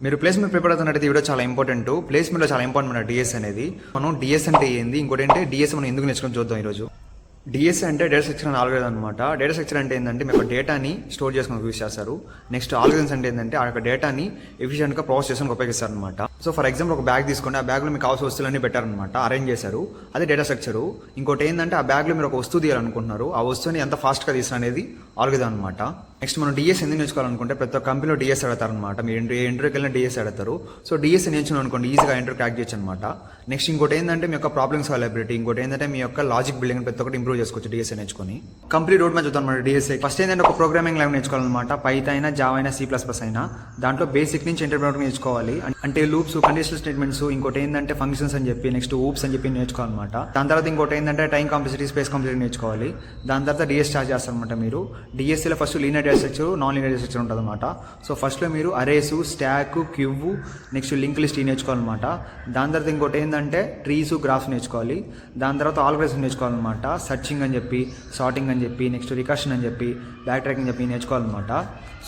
మీరు placement prepare అవుతున్నట్టు video చాలా ఇంపార్టెంట్. ప్లేస్మెంట్లో చాలా ఇంపార్టెంట్ మన డిఎస్ అనేది. మనం డిఎస్ అంటే ఏంది, ఇంకోటి అంటే డిఎస్ మనం ఎందుకు నేర్చుకొని చూద్దాం ఈరోజు. డిఎస్ అంటే డేటా స్ట్రక్చర్ అని ఆల్గరిథం అనమాట. డేటా స్ట్రక్చర్ అంటే ఏంటంటే మీకు డేటాని స్టోర్ చేసుకుని యూస్ చేస్తారు. నెక్స్ట్ ఆల్గరిథమ్స్ అంటే ఏంటంటే ఆ యొక్క డేటాని ఎఫిషియెంట్గా ప్రాసెస్ చేసుకుని ఉపయోగిస్తారు అనమాట. సో ఫర్ ఎగ్జాంపుల్ ఒక బ్యాగ్ తీసుకోండి, ఆ బ్యాగ్లో మీకు కావాల్సిన వస్తువులన్నీ పెట్టారనమాట, అరేంజ్ చేశారు, అదే డేటా స్ట్రక్చరు. ఇంకోటి ఏంటంటే ఆ బ్యాగ్లో మీరు ఒక వస్తువు తీయాలనుకుంటున్నారు, ఆ వస్తువుని ఎంత ఫాస్ట్గా తీసిన అనేది ఆల్గరిథం అనమాట. నెక్స్ట్ మనం డిఎస్ ఎందుకు నేర్చుకోవాలనుకుంటే ప్రతి ఒక్క కంపెనీలో డిఎస్ అడతారనమాట. మీరు ఇంటర్వ్యూకి వెళ్ళిన డిఎస్ అడతారు. సో డిఎస్ నేర్చుకుని అనుకోండి ఈజీగా ఇంటర్వ్యూ క్రాక్ చేయొచ్చు అనమాట. నెక్స్ట్ ఇంకోటి ఏంటంటే మీ యొక్క ప్రాబ్లమ్ సాల్వబిలిటీ, ఇంకోటి ఏంటంటే మీ యొక్క లాజిక్ బిల్డింగ్ ప్రతి ఒక్కటి ఇంప్రూవ్ చేసుకోవచ్చు డిఎస్ నేర్చుకొని. కంప్లీట్ రోడ్ మ్యాచ్ చూద్దాం అనమాట డిఎస్ఐ. ఫస్ట్ ఏంటంటే ఒక ప్రోగ్రామింగ్ లాంగ్వేజ్ నేర్చుకోవాలన్నమాట. పైథాన్ అయినా, జావా అయినా, C++ అయినా దాంట్లో బేసిక్ నుంచి ఇంటర్మీడియట్ నేర్చుకోవాలి. అంటే లూప్స్, కండిషనల్ స్టేట్మెంట్స్, ఇంకోటి ఏంటంటే ఫంక్షన్స్ అని చెప్పి, నెక్స్ట్ ఊప్స్ అని చెప్పి నేర్చుకోవాలన్నమాట. దాని తర్వాత ఇంకోటి ఏంటంటే టైం కాంప్లెక్సిటీ, స్పేస్ కాంప్లెక్సిటీ నేర్చుకోవాలి. దాని తర్వాత డిఎస్ స్టార్ట్ చేస్తారనమాట. మీరు డిఎస్సీలో first linear data structure, non linear data structure ఉంటుంది అనమాట. సో ఫస్ట్లో మీరు arrays, stack, queue, next link list నేర్చుకోవాలన్నమాట. దాని తర్వాత ఇంకోటి ఏంటంటే ట్రీస్, గ్రాఫ్స్ నేర్చుకోవాలి. దాని తర్వాత ఆల్గరిథమ్స్ నేర్చుకోవాలన్నమాట. సర్చింగ్ అని చెప్పి, సార్టింగ్ అని చెప్పి, నెక్స్ట్ రికర్షన్ అని చెప్పి, బ్యాక్ ట్రాకింగ్ చెప్పి నేర్చుకోవాలన్నమాట.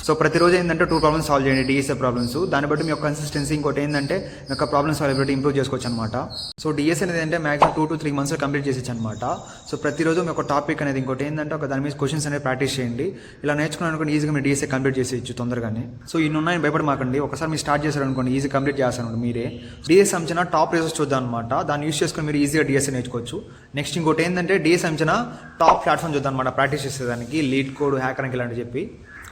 సో ప్రతిరోజు ఏంటంటే 2 ప్రాబ్లమ్స్ సాల్వ్ చేయండి డిఎస్ఏ ప్రాబ్లమ్స్. దాన్ని బట్టి మీ యొక్క కన్సిస్టెన్సీ, ఇంకోటి ఏంటంటే మీ యొక్క ప్రాబ్లమ్ సాల్వబిలిటీ ఇంప్రూవ్ చేసుకోవచ్చు అనమాట. సో డిఎస్ అనేది అంటే మాక్సిమం 2 to 3 months కంప్లీట్ చేసేచ్చు అనమాట. సో ప్రతిరోజు మీ యొక్క టాపిక్ అనేది, ఇంకోటి ఏంటంటే ఒక దాని మీద క్వశ్చన్స్ అనేది ప్రాక్టీస్ చేయండి. ఇలా నేర్చుకున్నాను ఈజీగా మీరు డిఎస్ఏ కంప్లీట్ చేసేయచ్చు తొందరగానే. సో ఇన్ని ఉన్నాయని భయపడమాకండి. ఒకసారి మీరు స్టార్ట్ చేశారనుకోండి ఈజీ కంప్లీట్ చేస్తాను మీరే. డిఎస్ అంచనా టాప్ రిజల్ట్స్ చూద్దాం అనమాట. దాన్ని యూస్ చేసుకుని మీరు ఈజీగా డిఎస్ఏ నేర్చుకోవచ్చు. నెక్స్ట్ ఇంకోటి ఏంటంటే డిఎస్ అంచనా టాప్ ప్లాట్ఫామ్ చూద్దాం అనమాట ప్రాక్టీస్ చేసేదానికి. లీడ్ కోడ్, హ్యాకర్ ఇలాంటి చెప్పి.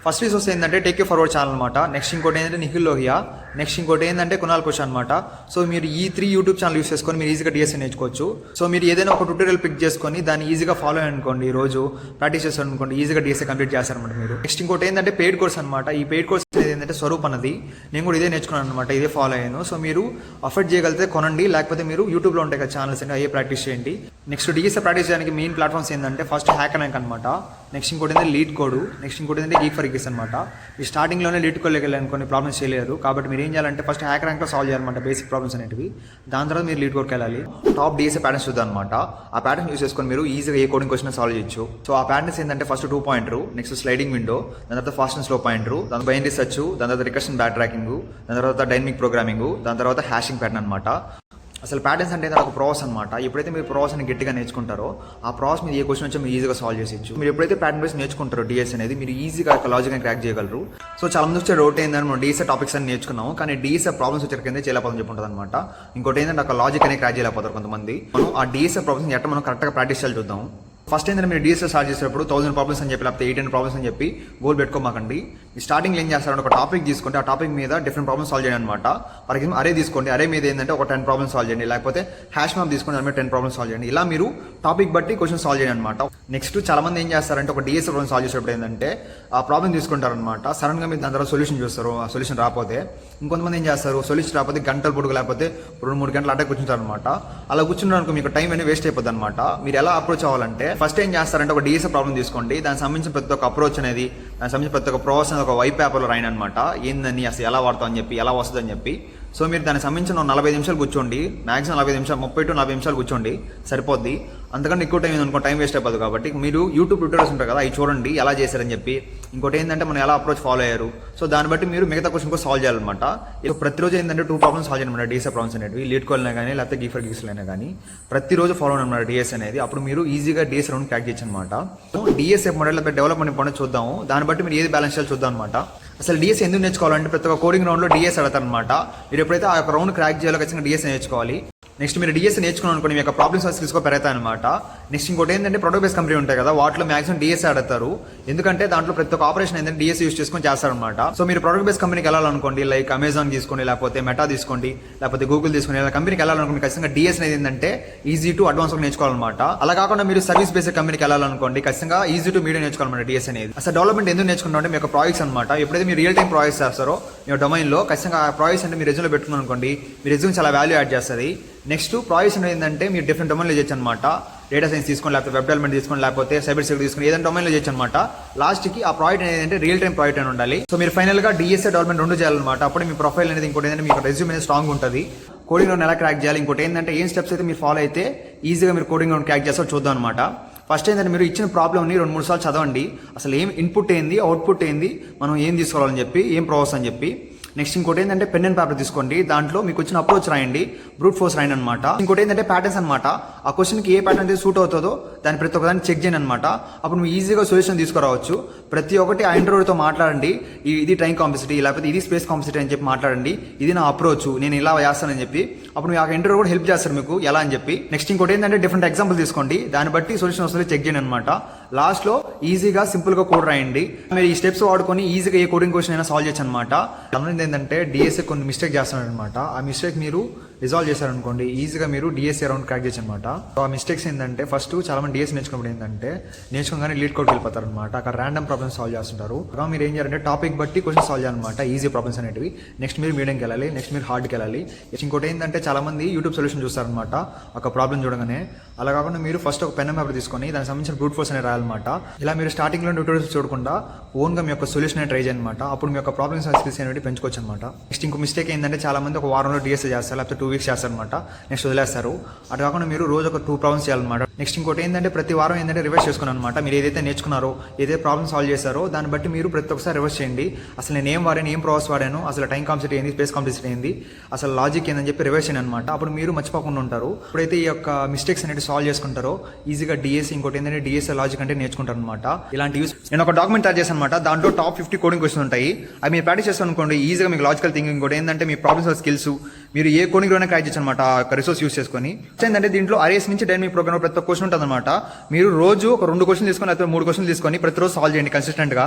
ఫస్ట్ రిసోర్స్ ఏంటంటే టేక్ యూ ఫార్వర్డ్ ఛానల్ అనమాట. నెక్స్ట్ ఇంకోటి ఏంటంటే నిఖిల్ లోహియా. నెక్స్ట్ ఇంకోటి ఏంటంటే కునాల్ కోష్ అనమాట. సో మీరు ఈ 3 యూట్యూబ్ ఛానల్ యూస్ చేసుకొని మీరు ఈజీగా డిఎస్ఏ నేర్చుకోవచ్చు. సో మీరు ఏదైనా ఒక ట్యూటోరియల్ పిక్ చేసుకొని దాన్ని ఈజీగా ఫాలో అనుకోండి, రోజు ప్రాక్టీస్ చేస్తారు అనుకోండి, ఈజీగా డిఎస్ఏ కంప్లీట్ చేస్తారనమాట మీరు. నెక్స్ట్ ఇంకోటి ఏంటంటే పెయిడ్ కోర్స్ అనమాట. ఈ పెయిడ్ కోర్స్ అనేది ఏంటంటే స్వరూప్ అన్నది. నేను కూడా ఇదే నేర్చుకున్నాను అనమాట, ఇదే ఫాలో అయ్యాను. సో మీరు అఫోర్డ్ చేయగలిగితే కొనండి, లేకపోతే మీరు యూట్యూబ్లో ఉంటాయి కదా ఛానల్స్ అంటే అయ్యే ప్రాక్టీస్ చేయండి. నెక్స్ట్ డిఎస్ఏ ప్రాక్టీస్ చేయడానికి మెయిన్ ప్లాట్ఫామ్స్ ఏంటంటే ఫస్ట్ హ్యాకర్ ర్యాంక్ అనమాట. నెక్స్ట్ ఇంకోటి ఏంటంటే లీడ్ కోడ్. నెక్స్ట్ ఇంకోటి ఏంటంటే గీక్ ఫర్ గీక్స్ అనమాట. ఈ స్టార్టింగ్లోనే లీడ్ కోడ్ వెళ్ళాలని కొన్ని ప్రాబ్లమ్స్ చేయలేరు, కాబట్టి మీరు ఏం చేయాలంటే ఫస్ట్ హ్యాకర్ ర్యాంక్లో సాల్వ్ చేయాలన్నమాట బేసిక్ ప్రాబ్లమ్స్ అనేవి. దాని తర్వాత మీరు లీడ్ కోడ్కి వెళ్ళాలి. టాప్ డిఎస్ఏ ప్యాటర్న్స్ చూద్దాం అనమాట. ఆ ప్యాటర్న్ యూస్ చేసుకొని మీరు ఈజీగా ఏ కోడింగ్ క్వశ్చన్ సాల్వ్ చేయొచ్చు. సో ఆ ప్యాటర్న్స్ ఏంటంటే first 2 pointer, next sliding window, దాని తర్వాత ఫాస్ట్ అండ్ స్లో పాయింటర్, దాని బైనరీ రీసెర్చ్, దాని తర్వాత రికర్షన్ బ్యాక్ ట్రాకింగ్, దాని తర్వాత డైనమిక్ ప్రోగ్రామింగ్, దాని తర్వాత హ్యాషింగ్ ప్యాటర్న్ అనమాట. అసలు ప్యాటర్న్స్ అంటే ఒక ప్రాసెస్ అనమాట. ఎప్పుడైతే మీరు ప్రాసెస్ అని గట్టిగా నేర్చుకుంటారో ఆ ప్రాసెస్ మీద ఏ క్వశ్చన్ వచ్చో మీరు ఈజీగా సాల్వ్ చేసేయచ్చు. మీరు ఎప్పుడైతే ప్యాటర్న్ బేస్ నేర్చుకుంటారో డిఎస్ అనేది మీరు ఈజీగా లాజిక్ క్రాక్ చేయగలరు. సో చాలా మంది వచ్చే డౌట్ ఏంటంటే మనం డిఎస్ఏ టాపిక్స్ అని నేర్చుకున్నాము, కానీ డిఎస్ఏ ప్రాబ్లమ్స్ వచ్చే కింద చేయలేకపోతాం చెప్పుంటుంది అనమాట. ఇంకోటి ఏంటంటే ఒక లాజిక్ అనేది క్రాక్ చేయలేకపోతారు కొంతమంది. మనం ఆ డిఎస్ఏ ప్రాబ్లమ్స్ ఎట్లా మనం కరెక్ట్గా ప్రాక్టీస్ చేయాలి చూద్దాం. ఫస్ట్ ఏంటంటే మీరు డిఎస్ఏ స్టార్ట్ చేసేటప్పుడు 1000 ప్రాబ్లమ్స్ అని చెప్పి, లేకపోతే 800 ప్రాబ్లమ్స్ అని చెప్పి గోల్ పెట్టుకోమాకండి. ఈ స్టార్టింగ్ ఏం చేస్తారంటే ఒక టాపిక్ తీసుకుంటే ఆ టాపిక్ మీద డిఫరెంట్ ప్రాబ్లమ్స్ సాల్వ్ చేయండి అనమాట. ఫర్ ఎగ్జాంపుల్ అరే తీసుకోండి, అరే మీద ఏంటంటే ఒక 10 ప్రాబ్లమ్స్ సాల్వ్ చేయండి, లేకపోతే హ్యాష్ మ్యాప్ తీసుకుంటే దాని మీద 10 ప్రాబ్లమ్స్ సాల్వ్ చేయండి. ఇలా మీరు టాపిక్ బట్టి క్వశ్చన్ సాల్వ్ చేయండి అనమాట. నెక్స్ట్ చాలా మంది ఏం చేస్తారంటే ఒక డిఎస్ఏ ప్రాబ్లమ్ సాల్వ్ చేసేటప్పుడు ఏంటంటే ఆ ప్రాబ్లమ్ తీసుకుంటారనమాట. సడన్గా మీరు దాని తర్వాత సొల్యూషన్ చూస్తారు, ఆ సొల్యూషన్ రాకపోతే ఇంకొంతమంది ఏం చేస్తారు, సొల్యూషన్ రాకపోతే గంటల పొడుగు లేకపోతే 2-3 గంటలు అట్టే కూర్చుంటారు అనమాట. అలా కూర్చున్నారనుకో మీకు టైం అనేది వేస్ట్ అయిపోద్ది అనమాట. మీరు ఎలా అప్రోచ్ అవ్వాలంటే ఫస్ట్ ఏం చేస్తారంటే ఒక డిఎస్ఏ ప్రాబ్లమ్ తీసుకోండి, దానికి సంబంధించిన ప్రతి ఒక్క అప్రోచ్ అనేది, దానికి సంబంధించిన ప్రతి ఒక్క ప్రాసెస్ అనేది ఒక వైట్ పేపర్లో రాయను అనమాట. ఏందని అసలు ఎలా వాడతాం అని చెప్పి, ఎలా వస్తుంది అని చెప్పి. సో మీరు దానికి సంబంధించిన 45 నిమిషాలు కూర్చోండి, మాక్సిమం 45 నిమిషాలు, 30 to 40 నిమిషాలు కూర్చోండి సరిపోద్ది. అంతకంటే ఎక్కువ టైం అనుకో టైం వేస్ట్ అయిపోదు. కాబట్టి మీరు యూట్యూబ్ ట్యూటోరియల్స్ ఉంటారు కదా, అవి చూడండి ఎలా చేశారని చెప్పి. ఇంకోటి ఏంటంటే మనం ఎలా అప్రోచ్ ఫాలో అయ్యారు, సో దాన్ని బట్టి మీరు మిగతా క్వశ్చన్ కూడా సాల్వ్ చేయాలన్నమాట. ఇప్పుడు ప్రతిరోజు ఏంటంటే 2 ప్రాబ్లమ్స్ సాల్వ్ చేయాలన్నమాట డిఎస్ఏ ప్రాబ్లమ్స్ అనేవి. లీడ్ కోడ్ అయినా కానీ లేకపోతే గీక్ ఫర్ గీక్స్ అయినా కానీ ప్రతిరోజు ఫాలో అన్నమాట డిఎస్ అనేది. అప్పుడు మీరు ఈజీగా డిఎస్ రౌండ్ క్యాక్ చేయొచ్చు అనమాట. డిఎస్ఏ మోడల్ డెవలప్మెంట్ పని చూద్దాము, దాన్ని బట్టి మీరు ఏది బ్యాలెన్స్ చేయాలి చూద్దాం అనమాట. అసలు డిఎస్ ఎందుకు నేర్చుకోవాలంటే ప్రతి ఒక్క కోడింగ్ రౌండ్లో డిఎస్ అడతారు అనమాట. మీరు ఎప్పుడైతే ఆ యొక్క రౌండ్ క్రాక్ చేయాలో ఖచ్చితంగా డిఎస్ నేర్చుకోవాలి. నెక్స్ట్ మీరు డిఎస్ నేర్చుకున్నాను అనుకోండి, మీ యొక్క ప్రాబ్లమ్స్ స్కిల్స్ కూడా పెరుగుతాయి అనమాట. నెక్స్ట్ ఇంకోటి ఏంటంటే ప్రొడక్ట్ బేస్ కంపెనీ ఉంటాయి కదా, వాటిలో మాక్సిమం డిఎస్ ఆడతారు. ఎందుకంటే దాంట్లో ప్రతి ఒక్క ఆపరేషన్ ఏంటంటే డిఎస్ యూస్ చేసుకొని చేస్తారనమాట. సో మీరు ప్రొడక్ట్ బేస్ కంపెనీకి వెళ్ళాలనుకోండి, లైక్ అమెజాన్ తీసుకోండి, లేకపోతే మెటా తీసుకోండి, లేకపోతే గూగుల్ తీసుకోండి, ఇలా కంపెనీకి వెళ్ళాలనుకోండి, ఖచ్చితంగా డిఎస్ అనేది ఏంటంటే ఈజీ టు అడ్వాన్స్ నేర్చుకోవాలన్నమాట. అలా కాకుండా మీరు సర్వీస్ బేస్డ్ కంపెనీకి వెళ్ళాలనుకోండి, ఖచ్చితంగా ఈజీ టు మీడియం నేర్చుకోవాలన్నమాట డిఎస్ అనేది. అసలు డెవలప్మెంట్ ఎందుకు నేర్చుకున్నాం అంటే మీ యొక్క ప్రాజెక్ట్స్ అనమాట. ఎప్పుడైతే మీరు రియల్ టైం ప్రాజెక్ట్స్ చేస్తారో మీ డొమైన్లో ఖచ్చితంగా ఆ ప్రాజెక్ట్స్ అంటే మీ రెజ్యూమ్లో పెట్టుకున్నాను అనుకోండి, మీ రెజ్యూమ్ చాలా వాల్యూ యాడ్ చేస్తుంది. నెక్స్ట్ ప్రాజెక్ట్స్ ఏంటంటే మీరు డిఫరెంట్ డొమైన్లో చేయొచ్చు అనమాట. డేటా సైన్స్ తీసుకొని, లేకపోతే వెబ్ డెవలప్మెంట్ తీసుకొని, లేకపోతే సైబర్ సెక్యూరిటీ తీసుకొని, ఏదైనా డొమైన్లో చేయొచ్చు అనమాట. లాస్ట్కి ఆ ప్రాజెక్ట్ అనేది రియల్ టైం ప్రాజెక్ట్ అని ఉండాలి. సో మీరు ఫైనల్గా డిఎస్ఏ డెవలప్మెంట్ 2 చేయాలన్నమాట. అప్పుడు మీ ప్రొఫైల్ అనేది, ఇంకోటి ఏంటంటే మీకు రెజ్యూమ్ అనేది స్ట్రాంగ్ ఉంటుంది. కోడింగ్ రౌండ్ ఎలా క్రాక్ చేయాలి, ఇంకోటి ఏంటంటే ఏం స్టెప్స్ అయితే మీరు ఫాలో అయితే ఈజీగా మీరు కోడింగ్ రౌండ్ క్రాక్ చేస్తారో చూద్దాం అనమాట. ఫస్ట్ ఏంటంటే మీరు ఇచ్చిన ప్రాబ్లమ్ని 2-3 సార్లు చదవండి. అసలు ఏం ఇన్పుట్ ఏంది, అవుట్పుట్ ఏంది, మనం ఏం తీసుకోవాలని చెప్పి, ఏం ప్రాసెస్ అని చెప్పి. నెక్స్ట్ ఇంకోటి ఏంటంటే పెన్ అండ్ పేపర్ తీసుకోండి, దాంట్లో మీకు వచ్చిన అప్రోచ్ రాయండి, బ్రూట్ ఫోర్స్ రాయండి అనమాట. ఇంకోటి ఏంటంటే ప్యాటర్న్స్ అనమాట, ఆ క్వశ్చన్కి ఏ ప్యాటర్న్ అయితే సూట్ అవుతుందో దాని ప్రతి ఒక్కదాన్ని చెక్ చేయండి అనమాట. అప్పుడు మీరు ఈజీగా సొల్యూషన్ తీసుకురావచ్చు. ప్రతి ఒక్కటి ఆ ఇంటర్వ్యూతో మాట్లాడండి, ఇది టైం కాంపిసిటీ లేకపోతే ఇది స్పేస్ కాంపిసిటీ అని చెప్పి మాట్లాడండి, ఇది నా అప్రోచ్, నేను ఇలా చేస్తానని చెప్పి. అప్పుడు మీ ఆ ఇంటర్వ్యూ కూడా హెల్ప్ చేస్తారు మీకు ఎలా అని చెప్పి. నెక్స్ట్ ఇంకోటి ఏంటంటే డిఫరెంట్ ఎగ్జాంపుల్ తీసుకోండి, దాన్ని బట్టి సొల్యూషన్ వస్తుంది చెక్ చేయండి అనమాట. లాస్ట్ లో ఈజీగా సింపుల్ గా కోడ్ రాయండి. మీరు ఈ స్టెప్స్ వాడుకొని ఈజీగా ఏ కోడింగ్ క్వశ్చన్ అయినా సాల్వ్ చేయొచ్చు అనమాట. గమనింది ఏంటంటే డిఎస్ఏ కొన్ని మిస్టేక్ చేస్తున్నాడు అనమాట. ఆ మిస్టేక్ మీరు రిజాల్వ్ చేశారనుకోండి, ఈజీగా మీరు డిఎస్ఏ రౌండ్ క్రాక్ చేయొచ్చు అనమాట. ఆ మిస్టేక్స్ ఏంటంటే ఫస్ట్ చాలా మంది డిఎస్ఏ నేర్చుకున్నప్పుడు ఏంటంటే నేర్చుకోగానే లీడ్ కోడ్కి వెళ్ళిపోతారు అనమాట. అక్కడ ర్యాండమ్ ప్రాబ్లమ్స్ సాల్వ్ చేస్తుంటారు. మీరు ఏం చేయాలంటే టాపిక్ బట్టి క్వశ్చన్ సాల్వ్ చేయాలన్నమాట, ఈజీ ప్రాబ్లమ్స్ అనేవి. నెక్స్ట్ మీరు మీడియంకి వెళ్ళాలి, నెక్స్ట్ మీరు హార్డ్కి వెళ్ళాలి. ఇంకోటి ఏంటంటే చాలా మంది యూట్యూబ్ సొల్యూషన్ చూస్తారనమాట ఒక ప్రాబ్లం చూడగానే. అలా కాకుండా మీరు ఫస్ట్ ఒక పెన్ పేపర్ తీసుకొని దానికి సంబంధించిన బ్రూట్ ఫోర్స్ అనేది రాయాలన్నమాట. ఇలా మీరు స్టార్టింగ్ లో ట్యూటోరియల్స్ చూడకుండా ఓన్గా మీ యొక్క సొల్యూషన్ ట్రై చేయాలన్నమాట. అప్పుడు మీ యొక్క ప్రాబ్లమ్స్ స్కిల్స్ అనేవి పెంచుకోవచ్చు అనమాట. నెక్స్ట్ ఇంకో మిస్టేక్ ఏంటంటే చాలా మంది ఒక వారంలో డిఎస్ఏ చేస్తారు, లేకపోతే 2 వీక్స్ చేస్తారనమాట, నెక్స్ట్ వదిలేస్తారు. అటు కాకుండా మీరు రోజు ఒక 2 ప్రాబ్లమ్స్ చేయాలన్నమాట. నెక్స్ట్ ఇంకోటి ఏంటంటే ప్రతి వారం ఏంటంటే రివర్స్ చేసుకున్నాను అనమాట. మీరు ఏదైతే నేర్చుకున్నారో, ఏదైతే ప్రాబ్లమ్ సాల్వ్ చేశారో దాన్ని బట్టి మీరు ప్రతి ఒక్కసారి రివర్స్ చేయండి. అసలు నేను ఏం వాడాను, ఏం ప్రాసెస్ వాడాను, అసలు టైం కాంపిసిటీ ఏంది, స్పేస్ కాంపిసిటీ ఏంది, అసలు లాజిక్ ఏందని చెప్పి రివర్స్ చేయండి అనమాట. అప్పుడు మీరు మర్చిపోకుండా ఉంటారు. ఇప్పుడైతే ఈ యొక్క మిస్టేక్స్ అనేది సాల్వ్ చేసుకుంటారో ఈజీగా డిఎస్సి ఇంకోటి ఏంటంటే డిఎస్ఏ లాజిక్ అంటే నేర్చుకుంటారు అనమాట. ఇలాంటి యూస్ నేను ఒక డాక్యుమెంట్ తయారు చేశాను అనమాట. దాంట్లో టాప్ 50 కోడింగ్ క్వశ్చన్స్ ఉంటాయి. అవి మీరు ప్రాక్టీస్ చేస్తాను అనుకోండి, ఈజీగా మీకు లాజికల్ థింకింగ్ కూడా ఏంటంటే మీ ప్రాబ్లమ్స్ స్కిల్స్ మీరు ఏ కోడింగ్ లోనే క్రాక్ చేయొచ్చు అనమాట. రిసోర్స్ యూస్ చేసుకొని ఏంటంటే దీంట్లో అరేస్ నుంచి డైనమిక్ ప్రోగ్రామ్ ప్రతి ఒక్క క్వశ్చన్ ఉంటుంది అనమాట. మీరు రోజు ఒక 2 క్వశ్చన్ తీసుకొని లేకపోతే 3 క్వశ్చన్ తీసుకొని ప్రతిరోజు సాల్వ్ చేయండి కన్సిస్టెంట్ గా.